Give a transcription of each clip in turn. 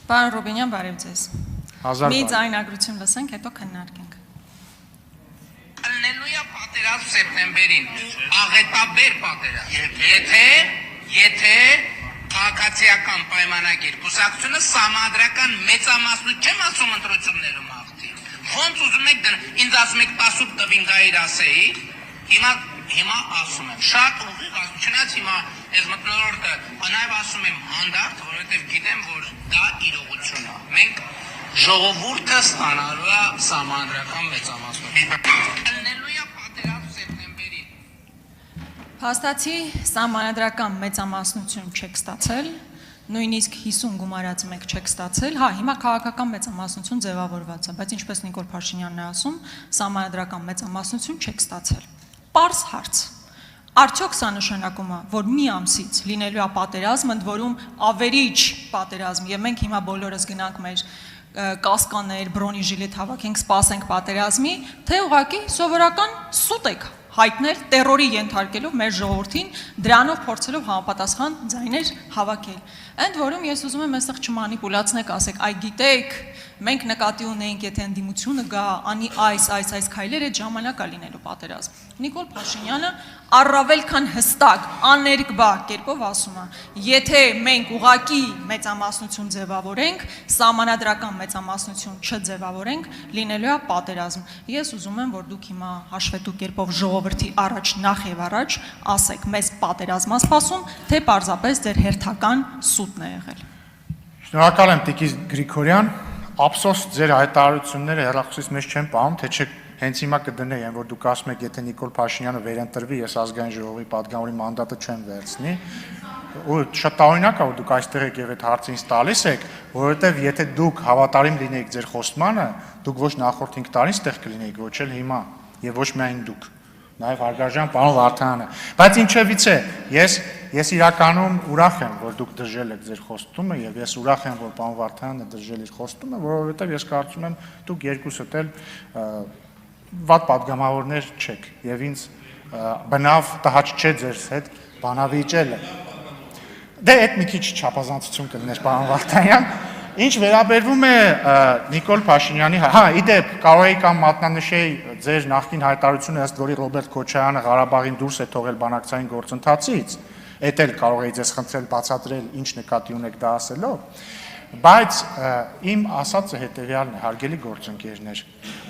Պարոն Ռուբինյան, բարև ձեզ։ Մի ձայնագրություն լսենք, հետո քննարկենք։ Ալելույա պատերազմ սեպտեմբերին, աղետաբեր պատերազմ։ Եթե քաղաքացիական պայմանագիր կուսակցությունը սահմանադրական մեծամասնություն չեմ ասում ընտրություններում աղթի։ Ոնց ուզում եք ինձ ասում եք 18 տվին գայր ասեի, հիմա ասում եմ, շատ ուղիղ ասում, չնայած հիմա ես մտնոլորտը նաև ասում եմ հանդարտ, որովհետև գիտեմ, որ դա իրողություն է։ Մենք ժողովուրդը ստանալու է սահմանադրական մեծամասնություն։ Ալելույա պատերազմ սեպտեմբերին։ Փաստացի սահմանադրական մեծամասնություն չեք ստացել, նույնիսկ 50 գումարած մեկ չեք ստացել, հա, հիմա քաղաքական մեծամասնություն ձևավորված է, բայց ինչպես Նիկոլ Փաշինյանն է ասում, սահմանադրական մեծամասնություն չեք ստացել։ Պարզ հարց։ Արդյոք սա նշանակում է, որ մի ամսից լինելու է պատերազմ, ընդ որում ավերիչ պատերազմ, եւ մենք հիմա բոլորս գնանք մեր կասկաներ, բրոնիժիլետ հավաքենք, սպասենք պատերազմի, թե ուղղակի սովորական սուտ եք հայտնել տերորի ենթարկելով մեր ժողովրդին, դրանով փորձելով համապատասխան ձայներ հավաքել։ Ընդ որում ես ուզում եմ այստեղ չմանիպուլացնեք, ասեք, այ գիտեք, մենք նկատի ունենք, եթե ընդդիմությունը գա, անի այս քայլերը ժամանակ է լինելու պատերազմ։ Նիկոլ Փաշինյանը առավել քան հստակ, աներկբա կերպով ասում է, եթե մենք ուղակի մեծամասնություն ձևավորենք, սահմանադրական մեծամասնություն չձևավորենք, լինելու է պատերազմ։ Ես ուզում եմ, որ դուք հիմա հաշվետու կերպով ժողովրդի առաջ նախ եւ առաջ ասեք, մեզ պատերազմ է սպասում, թե պարզապես ձեր հերթական սուտն է եղել։ Շնորհակալ եմ Տիկին Գրիգորյան, ափսոս ձեր հայտարարությունները հեռախոսից մեջ չեն պահում, թե չէ հենց հիմա կդնեին, որ դուք ասում եք, եթե Նիկոլ Փաշինյանը վերընտրվի, ես ազգային ժողովի պատգամավորի մանդատը չեմ վերցնի, ու շատ տարօրինակ է, որ դուք այստեղ եք եւ այդ հարցը ինձ տալիս եք, որովհետեւ եթե դուք հավատարիմ լինեիք ձեր խոստմանը, դուք ոչ նախորդ 5 տարին ստեղ կլինեիք, ոչ էլ հիմա, եւ ոչ միայն դուք, նաեւ հարգարժան պարոն Վարդանը։ Բայց ինչևից է, ես իրականում ուրախ եմ, որ դուք դժել եք ձեր խոստումը եւ ես ուրախ եմ, որ պարոն Վարդանը դժել իր խոստումը, որովհետեւ ես կարծում եմ դուք երկուսդ էլ վատ պատգամավորներ չեք եւ ինձ բնավ տհաճ չէ ձեր հետ բանավիճելը։ Դե այդ մի քիչ չափազանցություն կլներ պարոն Վարդանյան։ Ինչ վերաբերվում է Նիկոլ Փաշինյանի, հա, իդեպ կարող էի կամ մատնանշեի ձեր նախկին հայտարարությունը, ըստ որի Ռոբերտ Քոչարյանը Ղարաբաղին դուրս է թողել բանակցային գործընթացից, էդ էլ կարող էի ձեզ խնդրել բացատրել ինչ նկատի ունեք դա ասելով, բայց իմ ասածը հետեւյալն է, հարգելի գործընկերներ,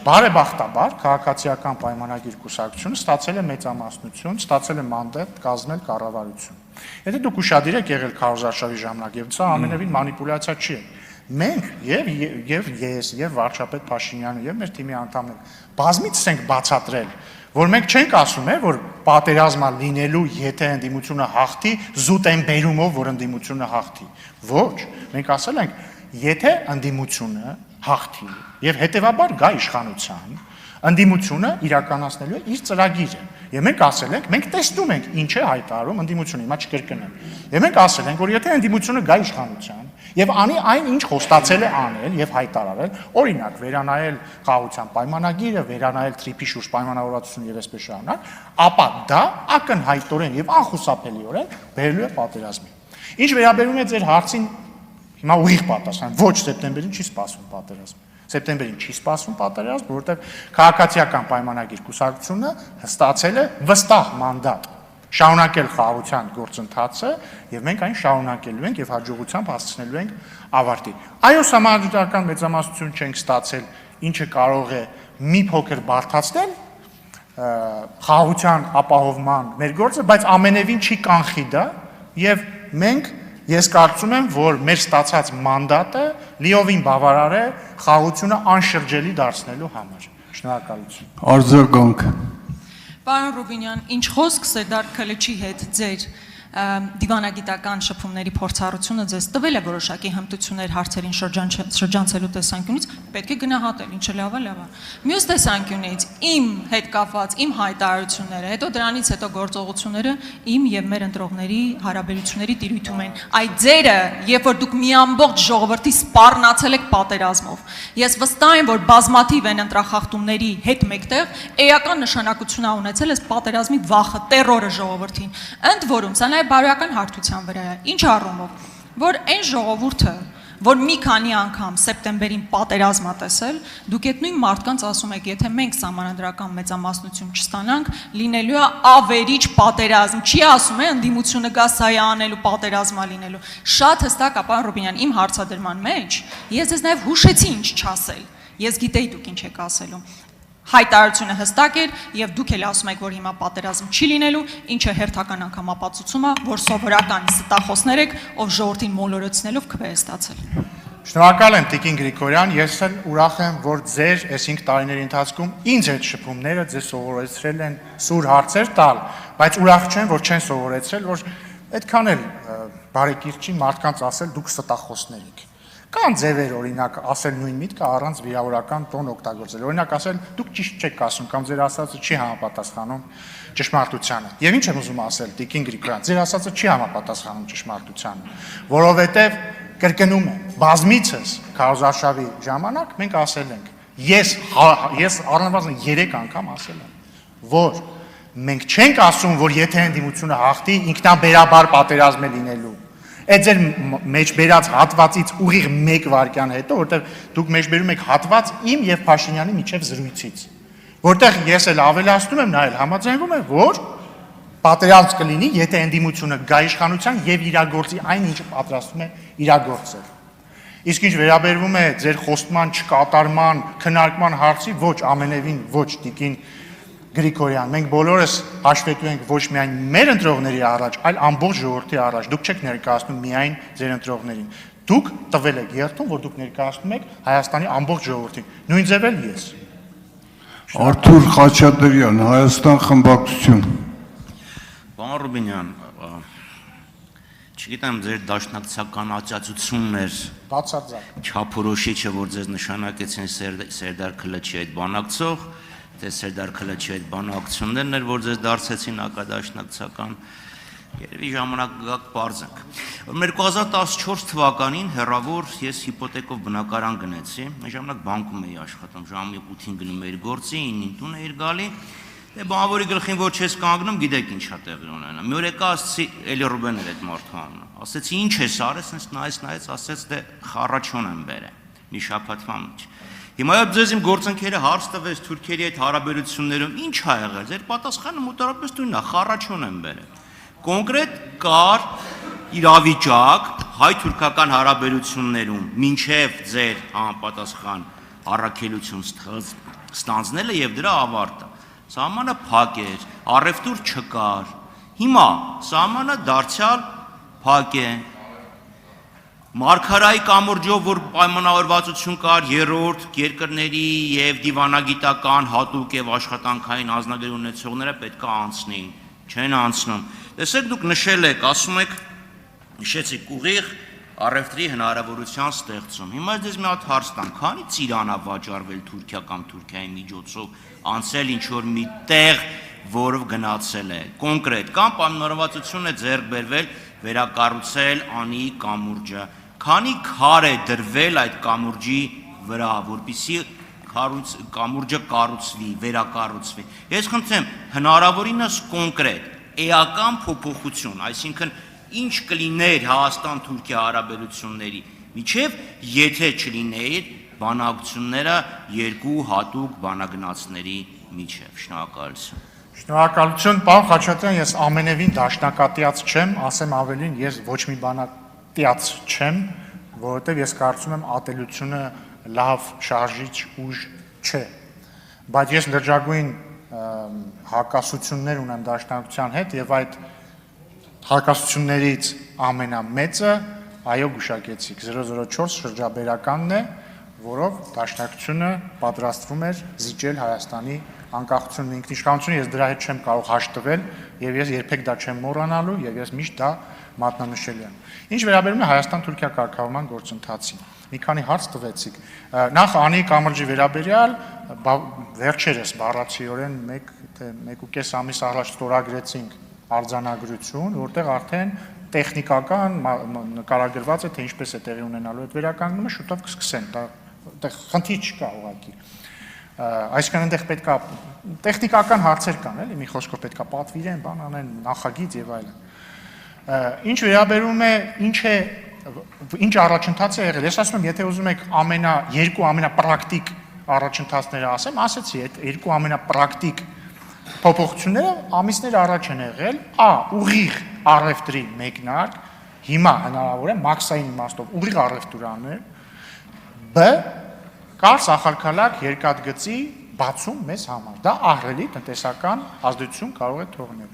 բարեբախտաբար քաղաքացիական պայմանագիր կուսակցությունը ստացել է մեծամասնություն, ստացել է մանդատ կազմել կառավարություն։ Եթե դուք ուշադիր եք եղել քարոզարշավի ժամանակ, եւ սա ամենևին մանիպուլյացիա չի։ Մենք եւ ես եւ վարչապետ Փաշինյանը եւ մեր թիմի անդամները բազմիցս ենք բացատրել, որ մենք չենք ասում, որ պատերազմա լինելու, եթե ընդդիմությունը հաղթի, զուտ են բերումով, որ ընդդիմությունը հաղթի։ Ոչ, մենք ասել ենք, եթե ընդդիմությունը հաղթի եւ հետեւաբար գա իշխանության, ընդդիմությունը իրականացնելու է իր ծրագիրը։ Եվ մենք ասել ենք, մենք տեսնում ենք ինչ է հայտարարում ընդդիմությունը, հիմա չկրկնեմ։ Եվ մենք ասել ենք, որ եթե ընդդիմությունը գա իշխանության եւ անի այն ինչ խոստացել է անել եւ հայտարարել, օրինակ վերանայել խաղաղության պայմանագիրը, վերանայել թրիփի շուրջ պայմանավորվածությունը եւ այսպես շարունակ, ապա դա ակնհայտորեն եւ անխուսափելիորեն բերելու է պատերազմի։ Ինչ վերաբերում է ձեր հարցին, հիմա ուղիղ պատասխան, ոչ սեպտեմբերին չի սպասվում պատերազմ։ Սեպտեմբերին չի սպասվում պատերազմ, որովհետև քաղաքացիական պայմանագիր կուսակցությունը ստացել է վստահ մանդատ շարունակել խաղաղության գործընթացը եւ մենք այն շարունակելու ենք եւ հաջողությամբ հասցնելու ենք ավարտի։ Այո, սահմանադրական մեծամասնություն չենք ստացել, ինչը կարող է մի փոքր բարդացնել խաղաղության ապահովման մեր գործը, բայց ամենևին չի կանխի դա եւ մենք ես կարծում եմ, որ մեր ստացած մանդատը լիովին բավարար է խաղաղությունը անշրջելի դարձնելու համար։ Շնորհակալություն։ Արձագանք։ Պարոն Ռուբինյան, ինչ խոսք Սերդար Քլիչի հետ ձեր դիվանագիտական շփումների փորձառությունը ձեզ տվել է որոշակի հմտություններ հարցերին շրջանցելու տեսանկյունից, պետք է գնահատել, ինչը լավ է։ Մյուս տեսանկյունից իմ հետ կապված իմ հայտարարությունները, հետո դրանից հետո գործողությունները իմ եւ մեր ընտրողների հարաբերությունների տիրույթում են։ Այդ ձերը, երբ որ դուք մի ամբողջ ժողովրդի սպառնացել եք պատերազմով, ես վստահ եմ, որ բազմաթիվ են ընտրախախտումների հետ մեկտեղ էական նշանակություն ունեցել այս պատերազմի վախը, տերորը ժողովրդին։ Ընդ որում, սա նաև բարոյական հարթության վրա է, ինչ առումով, որ այն ժողովուրդը, որ մի քանի անգամ սեպտեմբերին պատերազմ ա տեսել, դուք այդ նույն մարդկանց ասում եք, եթե մենք սահմանադրական մեծամասնություն չստանանք, լինելու է ավերիչ պատերազմ, չի ասում է ընդդիմությունը գա սա է անելու, պատերազմա լինելու։ Շատ հստակ է, պարոն Ռուբինյան, իմ հարցադրման մեջ ես ձեզ նաև հուշեցի ինչ չասել։ Ես գիտեի դուք ինչ եք ասելու։ Հայտարարությունը հստակ էր եւ դուք էլ ասում եք, որ հիմա պատերազմ չի լինելու, ինչը հերթական անգամ ապացուցում է, որ սովորական ստախոսներ եք, ով ժողովրդին մոլորեցնելով քվե է ստացել։ Շնորհակալ եմ Տիկին Գրիգորյան, ես էլ ուրախ եմ, որ ձեր այս 5 տարիների ընթացքում ինձ այդ շփումները ձեզ սովորեցրել են սուր հարցեր տալ, բայց ուրախ չեմ, որ չեն սովորեցրել, որ այդքան էլ բարեկիրճի մարդկանց ասել դուք ստախոսներ եք։ Կան ձևեր, օրինակ, ասել նույն միտքը առանց վիրավորական տոն օգտագործել։ Օրինակ ասել, դուք ճիշտ չեք ասում կամ ձեր ասածը չի համապատասխանում ճշմարտությանը։ Եվ ինչ եմ ուզում ասել, Տիկին Գրիգորյան, ձեր ասածը չի համապատասխանում ճշմարտությանը, որովհետև կրկնում եմ, բազմիցս քարոզարշավի ժամանակ մենք ասել ենք, ես առնվազն 3 անգամ ասել եմ, որ մենք չենք ասում, որ եթե ընդդիմությունը հաղթի, ինքնաբերաբար պատերազմ է լինելու։ Այդ ձեր մեջ բերած հատվածից ուղիղ 1 վայրկյան հետո, որտեղ դուք մեջ բերում եք հատված իմ եւ Փաշինյանի միջև զրույցից, որտեղ ես էլ ավելացնում եմ, նա էլ համաձայնվում է, որ պատերազմ կլինի, եթե ընդդիմությունը գա իշխանության եւ իրագործի այն, ինչը պատրաստվում է իրագործել։ Իսկ ինչ վերաբերվում է ձեր խոստման չկատարման, քննարկման հարցի, ոչ ամենևին ոչ Տիկին Գրիգորյան, մենք բոլորս հաշվետու ենք ոչ միայն մեր ընտրողների առաջ, այլ ամբողջ ժողովրդի առաջ։ Դուք չեք ներկայացնում միայն ձեր ընտրողներին։ Դուք տվել եք երթում, որ դուք ներկայացնում եք Հայաստանի ամբողջ ժողովրդին։ Նույն ձև էլ ես։ Արթուր Խաչատրյան, Հայաստան խմբակցություն։ Պարոն Ռուբինյան, չգիտեմ ձեր դաշնակցական աջակցություններ Բացարձակ։ չափորոշիչը, որ ձեզ նշանակեցին Սերդար Քլաչի այդ բանակցող, թե Սերդար Քլաչի այդ բանակցություններն էր, որ ձեզ դարձեցին ակադաշնակցական, երևի ժամանակ գաք պարզենք։ Որ 2014 թվականին հեռավոր ես հիպոթեկով բնակարան գնեցի, այն ժամանակ բանկում էի աշխատում, ժամի 8-ին գնում էի գործի, 9-ին տուն էի գալի, դե բանվորի գլխին որ չես կանգնում, գիտեք ինչա տեղի ունենա։ Մի օր եկա ասեցի, էլի Ռուբեն էր այդ մարդու անունը։ Ասեցի ինչ ես արել, ասես նայեց, ասեց դե խառաչոն եմ բերել։ Մի շաբաթվա մեջ։ Հիմա ձեզ իմ գործընկերը հարց տվեց թուրքերի այդ հարաբերություններում ինչ ա եղել։ Ձեր պատասխանը մոտավորապես նույնն է, խառաչոն եմ բերել։ Կոնկրետ կար իրավիճակ հայ-թուրքական հարաբերություններում, մինչև ձեր համապատասխան առաքելություն ստանձնելը եւ դրա ավարտը։ Սահմանը փակ էր, առևտուր չկար։ Հիմա սահմանը դարձյալ փակ է։ Մարգարայի կամուրջով, որ պայմանավորվածություն կար երրորդ երկրների եւ դիվանագիտական հատուկ եւ աշխատանքային ազնագրեր ունեցողները պետք է անցնեին, չեն անցնում։ Տեսեք դուք նշել եք, ասում եք, նշեցիք ուղիղ առևտրի հնարավորության ստեղծում։ Հիմա ես դες մի հատ հարց տամ, քանի ծիրան է վաճառվել Թուրքիա կամ Թուրքիայի միջոցով, անցել ինչ որ մի տեղ, որով գնացել է։ Կոնկրետ կամ պայմանավորվածություն է ձեռք բերվել վերակառուցել Անիի կամուրջը։ Քանի քար է դրվել այդ կամուրջի վրա, որպեսզի կամուրջը կառուցվի, վերակառուցվի։ Ես խնդրեմ, հնարավորինս կոնկրետ, էական փոփոխություն, այսինքն ինչ կլիներ Հայաստան-Թուրքիա հարաբերությունների միջև, եթե չլիներ բանակցությունները երկու հատուկ բանագնացների միջև։ Շնորհակալություն։ Շնորհակալություն, պարոն Խաչատրյան, ես ամենևին դաշնակատիած չեմ, ասեմ ավելին, ես ոչ մի բանակտիած չեմ, որովհետև ես կարծում եմ ատելությունը լավ շարժիչ ուժ չէ։ Բայց ես լրջագույն հակասություններ ունեմ դաշնակցության հետ եւ այդ հակասություններից ամենամեծը, այո, գուշակեցիք, 004 շրջաբերականն է, որով դաշնակցությունը պատրաստվում էր զիջել Հայաստանի անկախությունն ինքնիշխանությունը, ես դրա հետ չեմ կարող հաշտվել եւ ես երբեք դա չեմ մոռանալու եւ ես միշտ դա մատնանշել եմ։ Ինչ վերաբերում է Հայաստան-Թուրքիա կարգավորման գործընթացին, մի քանի հարց տվեցիք։ Նախ Անիի կամրջի վերաբերյալ վերջերս բառացիորեն 1.5 ամիս առաջ ստորագրեցինք արձանագրություն, որտեղ արդեն տեխնիկական նկարագրված է, թե ինչպես է տեղի ունենալու այդ վերականգնումը, շուտով կսկսեն, դա խնդիր չկա ուղղակի։ Այսինքն այնտեղ պետք է տեխնիկական հարցեր կան, էլի, մի խոսքով պետք է պատվիրեն, բան անեն, նախագիծ եւ այլն։ Ինչ վերաբերում է ինչ է ինչ առաջընթաց է եղել։ Ես ասում եմ, եթե ուզում եք երկու ամենապրակտիկ առաջընթացները ասեմ, ասեցի, այդ երկու ամենապրակտիկ փոփոխությունները ամիսներ առաջ են եղել, ուղիղ առևտրի մեկնարկ, հիմա հնարավոր է մաքսային իմաստով ուղիղ առևտուր անել, B կարս ախալքալակ երկաթգծի բացում մեզ համար։ Դա ահռելի տնտեսական ազդեցություն կարող է թողնել։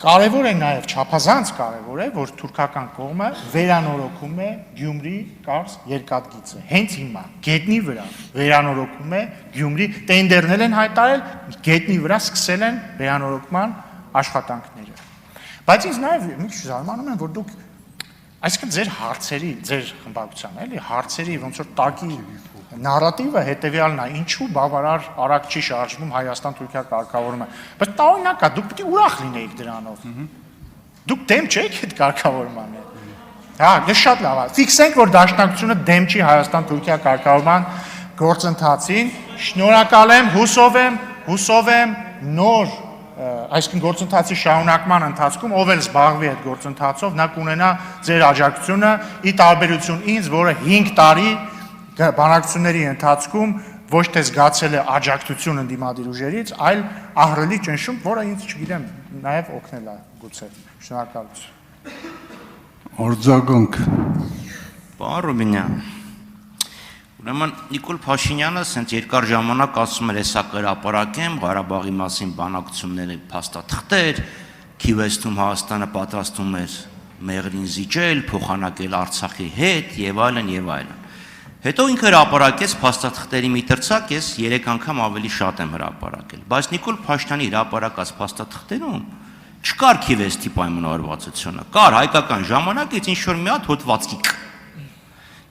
Կարևոր է նաև չափազանց կարևոր է, որ թուրքական կողմը վերանորոգում է Գյումրի Կարս երկաթգիծը։ Հենց հիմա գետնի վրա վերանորոգում է Գյումրի, տենդերներ են հայտարարել, գետնի վրա սկսել են վերանորոգման աշխատանքները։ Բայց ինձ նաև մի քիչ զարմանում եմ, որ դուք այսինքն ձեր հարցերի, ձեր խմբակցության, էլի, հարցերի ոնց որ տակի նարատիվը հետեւյալն է, ինչու բավարար արագ չի շարժվում Հայաստան-Թուրքիա կարգավորումը։ Բայց տարօրինակ է, դուք պետք է ուրախ լինեիք դրանով։ Դուք դեմ չեք այդ կարգավորմանը։ Հա, դա շատ լավ է։ Ֆիքսենք, որ դաշնակցությունը դեմ չի Հայաստան-Թուրքիա կարգավորման գործընթացին։ Շնորհակալ եմ, հուսով եմ նոր այսինքն գործընթացի շարունակման ընթացքում ով էլ զբաղվի այդ գործընթացով, նա կունենա ձեր աջակցությունը, ի տարբերություն ինձ, որը 5 տարի բանակցությունների ընթացքում ոչ թե զգացել է աջակցություն ընդդիմադիր ուժերից, այլ ահռելի ճնշում, որը ինձ չգիտեմ, նաև օգնել է գուցե։ Շնորհակալություն։ Արձագանք։ Պարոն Ռուբինյան, ուրեմն Նիկոլ Փաշինյանը ասենց երկար ժամանակ ասում էր, հեսա կհրապարակեմ Ղարաբաղի մասին բանակցությունների փաստաթղթեր, Քիվեստում Հայաստանը պատրաստում էր Մեղրին զիջել, փոխանակել Արցախի հետ եւ այլն եւ այլն։ Հետո ինքը հրապարակեց փաստաթղթերի մի տրցակ, ես 3 անգամ ավելի շատ եմ հրապարակել, բայց Նիկոլ Փաշինյանի հրապարակած փաստաթղթերում չկար Քիվեստի պայմանավորվածությունը, կար հայկական ժամանակից ինչ որ մի հատ հոդվածիկ։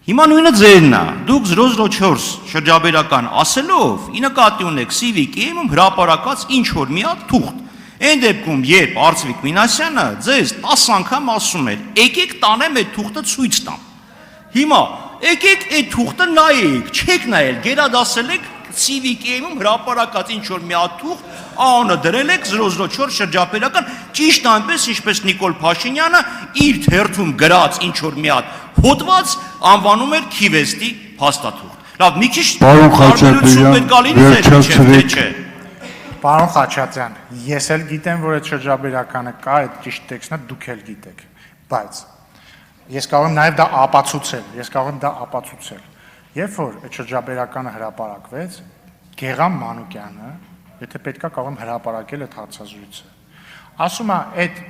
Հիմա նույնը ձերն է, դուք 004 շրջաբերական ասելով, ի նկատի ունեք Civic-ում հրապարակած ինչ որ մի հատ թուղթ։ Այն դեպքում, երբ Արծվիկ Մինասյանը ձեզ 10 անգամ ասում էր, եկեք տանեմ այդ թուղթը ցույց տամ։ Հիմա եկեք այդ թուղթը նայեք, չեք նայել, գերադասել եք Civic-ում հրապարակած ինչ որ մի հատ թուղթ, անունը դրել եք 004 շրջապերական, ճիշտ այնպես, ինչպես Նիկոլ Փաշինյանը իր թերթում գրած ինչ որ մի հատ հոդված անվանում էր Քիվեստի փաստաթուղթ։ Լավ, մի քիչ Պարոն Խաչատրյան, ես էլ գիտեմ, որ այդ շրջաբերականը կա, այդ ճիշտ տեքստն է, դուք էլ գիտեք, բայց ես կարող եմ նաև դա ապացուցել, երբ որ այդ շրջաբերականը հրապարակվեց, Գեղամ Մանուկյանը, եթե պետքա կարող եմ հրապարակել այդ հարցազրույցը, ասում է, այդ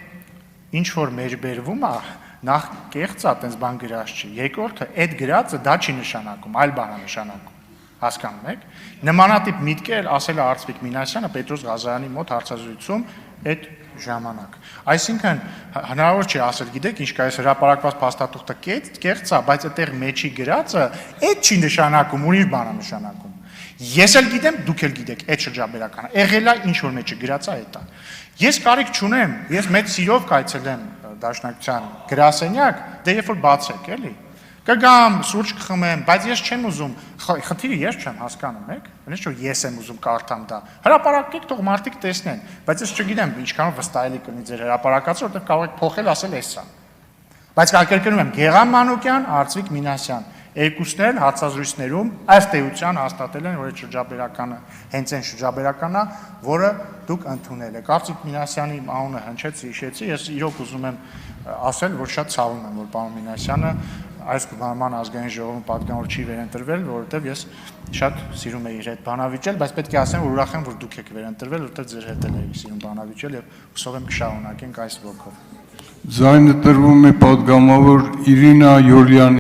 ինչ որ մեջբերվում է, նախ կեղծ է, տենց բան գրած չի, երկրորդը, այդ գրածը դա չի նշանակում, այլ բան է նշանակում, հասկանում եք, նմանատիպ միտքեր ասել է Արծվիկ Մինասյանը Պետրոս Ղազարյանի մոտ հարցազրույցում այդ ժամանակ, այսինքն հնարավոր չի ասել, գիտեք, ինչ կա այս հրապարակված փաստաթուղթը կեղծ է, բայց այդտեղ մեջի գրածը, այդ չի նշանակում, ուրիշ բան է նշանակում, ես էլ գիտեմ, դուք էլ գիտեք, այդ շրջաբերականը, եղել է ինչ որ մեջը գրածը այդ է, ես կարիք չունեմ, ես մեծ սիրով կայցելեմ Դաշնակցության գրասենյակ, դե երբ որ բացեք, էլի, կգամ, սուրճ կխմեմ, բայց ես չեմ ուզում, խնդիրը ես չեմ հասկանում, եք, այնպես որ ես եմ ուզում կարդամ դա, հրապարակեք, թող մարդիկ տեսնեն, բայց ես չգիտեմ, ինչքանով վստահելի կլինի ձեր հրապարակածը, որտեղ կարող եք փոխել, ասել էսա։ Բայց կարգարկում եմ Գեղամ Մանուկյան, Արծվիկ Մինասյան, երկուսն էլ հարցազրույցներում ըստ էության հաստատել են, որ այդ շրջաբերականը հենց այն շրջաբերականն է, որը դուք ընդունել եք։ Արծվիկ Մինասյանի անունը հնչեց, հիշեցի, ես իրոք ուզում եմ ասել, որ շատ ցավում եմ, որ պարոն Մինասյանը այս գումարման ազգային ժողովում պատգամավոր չի վերընտրվել, որովհետև ես շատ սիրում եի իր հետ բանավիճել, բայց պետք է ասեմ, որ ուրախ եմ, որ դուք եք վերընտրվել, որովհետև ձեր հետ էլ էի սիրում բանավիճել եւ հուսով եմ կշարունակենք այս ոգով։ Ձայնը տրվում է պատգամավոր Իրինա Յոլյանի